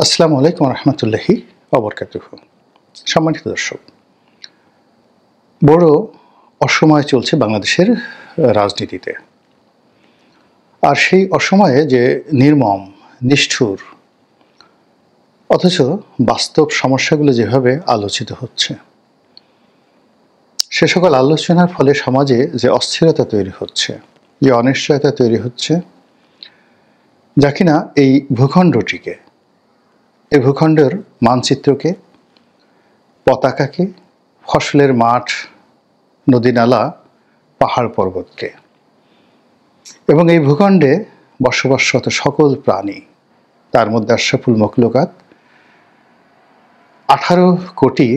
আসসালামু আলাইকুম রহমতুল্লাহি ওয়াবারাকাতুহু। সম্মানিত দর্শক, বড় অসময় চলছে বাংলাদেশের রাজনীতিতে। আর সেই অসময়ে যে নির্মম, নিষ্ঠুর অথচ বাস্তব সমস্যাগুলো যেভাবে আলোচিত হচ্ছে, সে সকল আলোচনার ফলে সমাজে যে অস্থিরতা তৈরি হচ্ছে, যে অনিশ্চয়তা তৈরি হচ্ছে, যা কিনা এই ভূখণ্ডটিকে, এই ভূখণ্ডের মানচিত্রকে, পতাকাকে, ফসলের মাঠ, নদী-নালা, পাহাড় পর্বতকে এবং এই ভূখণ্ডে বসবাসরত সকল প্রাণী, তার মধ্যে আশরাফুল মখলুকাত 18 কোটি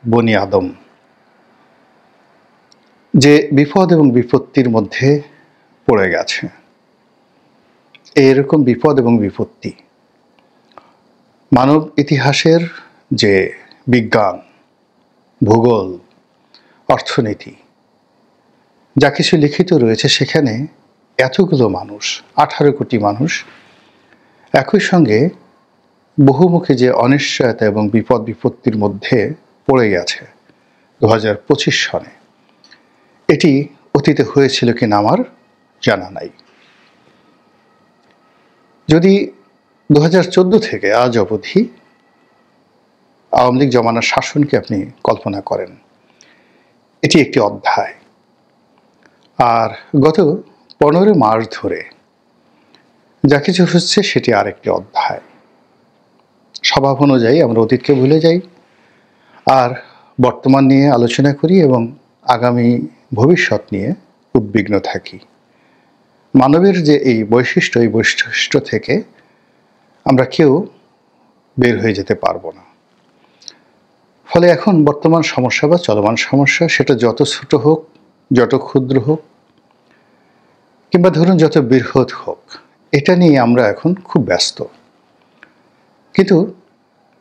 বনি আদম যে বিপদ এবং বিপত্তির মধ্যে পড়ে গেছে। এরকম বিপদ এবং বিপত্তি মানব ইতিহাসের যে বিজ্ঞান, ভূগোল, অর্থনীতি যা কিছু লিখিত রয়েছে, সেখানে এতগুলো মানুষ, 18 কোটি মানুষ একই সঙ্গে বহুমুখী যে অনিশ্চয়তা এবং বিপদ বিপত্তির মধ্যে পড়ে গেছে 2025 সনে, এটি অতীতে হয়েছিল কিনা আমার জানা নাই। যদি 2014 থেকে আজ অবধি আওয়ামী লীগ জমানার শাসনকে আপনি কল্পনা করেন, এটি একটি অধ্যায়। আর গত 15 মাস ধরে যা কিছু হচ্ছে সেটি আরেকটি অধ্যায়। স্বভাব অনুযায়ী আমরা অতীতকে ভুলে যাই আর বর্তমান নিয়ে আলোচনা করি এবং আগামী ভবিষ্যৎ নিয়ে উদ্বিগ্ন থাকি। মানবের যে এই বৈশিষ্ট্য থেকে আমরা কেউ বের হয়ে যেতে পারবো না। ফলে এখন বর্তমান সমস্যা বা চলমান সমস্যা, সেটা যত ছোট হোক, যত ক্ষুদ্র হোক, কিংবা ধরুন যত বৃহৎ হোক, এটা নিয়ে আমরা এখন খুব ব্যস্ত। কিন্তু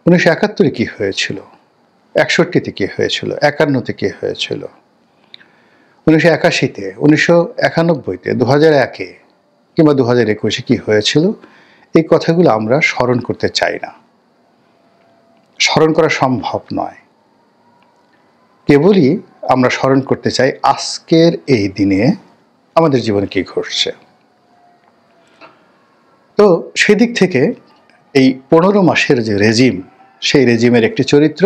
1971-এ কী হয়েছিল, 61-তে কী হয়েছিল, 51-তে কী হয়েছিল, 1981-তে, 1991-তে, 2001-এ কিংবা 2021-এ কী হয়েছিল, এই কথাগুলো আমরা স্মরণ করতে চাই না। স্মরণ করা সম্ভব নয়। কেবলই আমরা স্মরণ করতে চাই আজকের এই দিনে আমাদের জীবনে কী ঘটছে। তো সেদিক থেকে এই 15 মাসের যে রেজিম, সেই রেজিমের একটি চরিত্র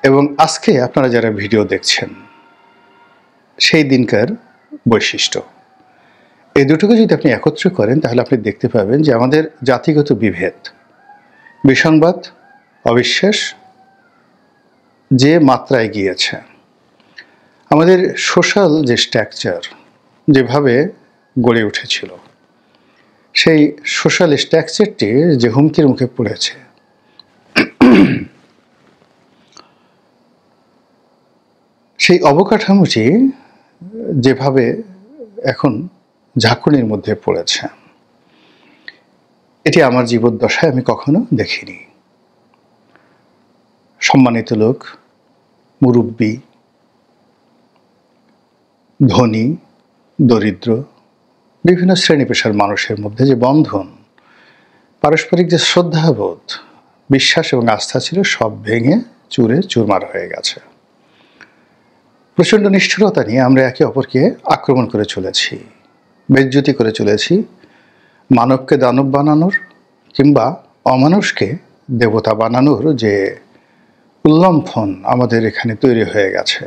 এবং আজকে আপনারা যারা ভিডিও দেখছেন সেই দিনকার বৈশিষ্ট্য, এই দুটোকে যদি আপনি একত্র করেন, তাহলে আপনি দেখতে পাবেন যে আমাদের জাতিগত বিভেদ, বিসংবাদ, অবিশ্বাস যে মাত্রায় গিয়েছে, আমাদের সোশ্যাল যে স্ট্রাকচার যেভাবে গড়ে উঠেছিল, সেই সোশ্যাল স্ট্রাকচারটি যে হুমকির মুখে পড়েছে, সেই অবকাঠামোটি যেভাবে এখন ঝাঁকুনির মধ্যে পড়েছে, এটি আমার জীবদ্দশায় আমি কখনো দেখিনি। সম্মানিত লোক, মুরব্বী, ধনী, দরিদ্র, বিভিন্ন শ্রেণী পেশার মানুষের মধ্যে যে বন্ধন, পারস্পরিক যে শ্রদ্ধাবোধ, বিশ্বাস এবং আস্থা ছিল, সব ভেঙে চুরে চুরমার হয়ে গেছে। প্রচণ্ড নিষ্ঠুরতা নিয়ে আমরা একে অপরকে আক্রমণ করে চলেছি, বেজ্জতি করে চলেছি। মানবকে দানব বানানোর কিংবা অমানুষকে দেবতা বানানোর যে উল্লম্ফন আমাদের এখানে তৈরি হয়ে গেছে,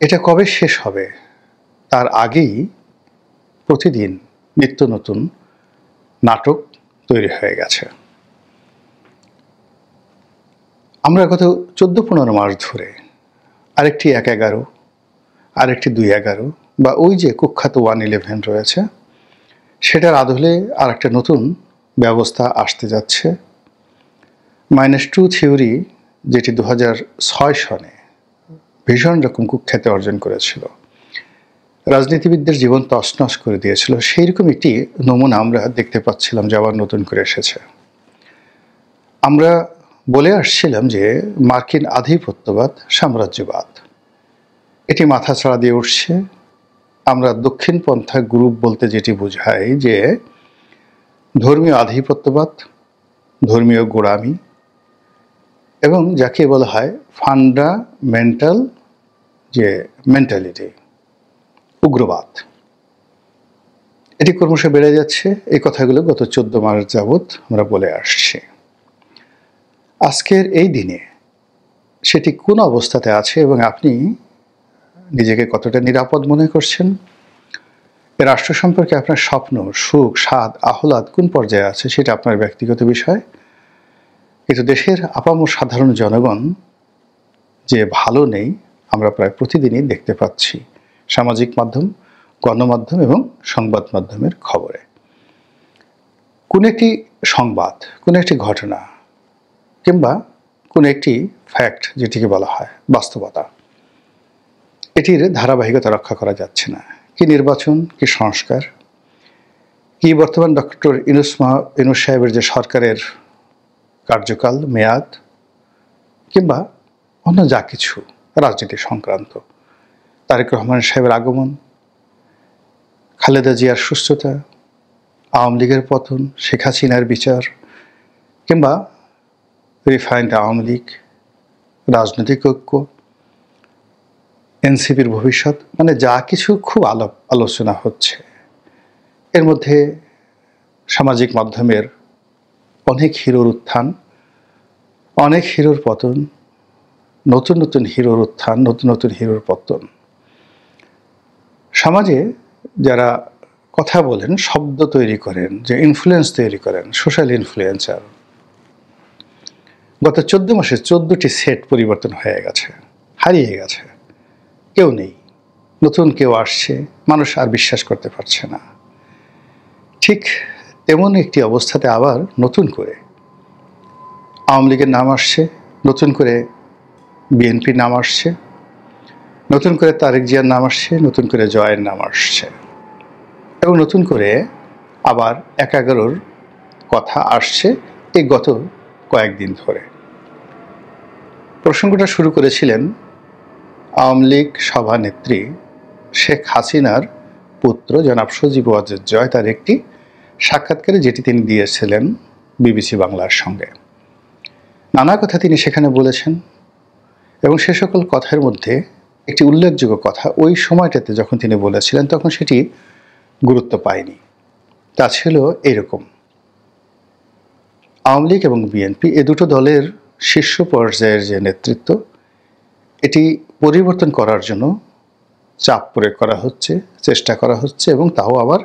এটা কবে শেষ হবে তার আগেই প্রতিদিন নিত্য নতুন নাটক তৈরি হয়ে গেছে। আমরা গত 14-15 মাস ধরে আরেকটি 1-11, আরেকটি 2-11 বা ওই যে কুখ্যাত 111 রয়েছে, সেটার আদলে আর একটা নতুন ব্যবস্থা আসতে যাচ্ছে, -2 থিওরি, যেটি 2006 সনে ভীষণ রকম কুখ্যাতি অর্জন করেছিল, রাজনীতিবিদদের জীবন তছনছ করে দিয়েছিল। সেই রকম একটি নমুনা আমরা দেখতে পাচ্ছিলাম যে আবার নতুন করে এসেছে। আমরা বলে আসছিলাম যে মার্কিন আধিপত্যবাদ, সাম্রাজ্যবাদ, এটি মাথাছাড়া দিয়ে উঠছে। আমরা দক্ষিণপন্থা গ্রুপ বলতে যেটি বোঝাই যে ধর্মীয় আধিপত্যবাদ, ধর্মীয় গোঁড়ামি এবং যাকে বলা হয় ফান্ডামেন্টাল যে মেন্টালিটি, উগ্রবাদ, এটি ক্রমশ বেড়ে যাচ্ছে। এই কথাগুলো গত 14 মাস যাবৎ আমরা বলে আসছি। আজকের এই দিনে সেটি কোন অবস্থাতে আছে এবং আপনি নিজেকে কতটা নিরাপদ মনে করছেন, এ রাষ্ট্র সম্পর্কে আপনার স্বপ্ন, সুখ, স্বাদ, আহ্লাদ কোন পর্যায়ে আছে সেটা আপনার ব্যক্তিগত বিষয়। কিন্তু দেশের আপামর সাধারণ জনগণ যে ভালো নেই আমরা প্রায় প্রতিদিনই দেখতে পাচ্ছি সামাজিক মাধ্যম, গণমাধ্যম এবং সংবাদ মাধ্যমের খবরে। কোন একটি সংবাদ, কোন একটি ঘটনা কিংবা কোন একটি ফ্যাক্ট, যেটিকে বলা হয় বাস্তবতা, এটির ধারাবাহিকতা রক্ষা করা যাচ্ছে না। কি নির্বাচন, কি সংস্কার, কি বর্তমান ডক্টর ইউনূস সাহেবের যে সরকারের কার্যকাল, মেয়াদ, কিংবা অন্য যা কিছু রাজনীতি সংক্রান্ত, তারেক রহমান সাহেবের আগমন, খালেদা জিয়ার সুস্থতা, আওয়ামী লীগের পতন, শেখ হাসিনার বিচার, কিংবা রিফাইন্ড আওয়ামী লীগ, রাজনৈতিক ঐক্য, এনসিপির ভবিষ্যৎ, মানে যা কিছু খুব আলোচনা হচ্ছে। এর মধ্যে সামাজিক মাধ্যমের অনেক হিরোর উত্থান, অনেক হিরোর পতন, নতুন নতুন হিরোর উত্থান, নতুন নতুন হিরোর পতন। সমাজে যারা কথা বলেন, শব্দ তৈরি করেন, যে ইনফ্লুয়েন্স তৈরি করেন, সোশ্যাল ইনফ্লুয়েন্সার, গত 14 মাসে 14টি সেট পরিবর্তন হয়ে গেছে, হারিয়ে গেছে। কেউ নেই, নতুন কেউ আসছে, মানুষ আর বিশ্বাস করতে পারছে না। ঠিক তেমন একটি অবস্থাতে আবার নতুন করে আওয়ামী লীগের নাম আসছে, নতুন করে বিএনপির নাম আসছে, নতুন করে তারেক জিয়ার নাম আসছে, নতুন করে জয়ের নাম আসছে এবং নতুন করে আবার 11-র কথা আসছে এই গত কয়েকদিন ধরে। প্রসঙ্গটা শুরু করেছিলেন আওয়ামী লীগ সভানেত্রী শেখ হাসিনার পুত্র জনাব সজীব ওয়াজেদ জয় তার একটি সাক্ষাৎকারে, যেটি তিনি দিয়েছিলেন বিবিসি বাংলার সঙ্গে। নানা কথা তিনি সেখানে বলেছেন এবং সে সকল কথার মধ্যে একটি উল্লেখযোগ্য কথা ওই সময়টাতে যখন তিনি বলেছিলেন তখন সেটি গুরুত্ব পায়নি। তা ছিল এরকম: আওয়ামী লীগ এবং বিএনপি এ দুটো দলের শীর্ষ পর্যায়ের যে নেতৃত্ব, এটি পরিবর্তন করার জন্য চাপ প্রয়োগ করা হচ্ছে, চেষ্টা করা হচ্ছে এবং তাও আবার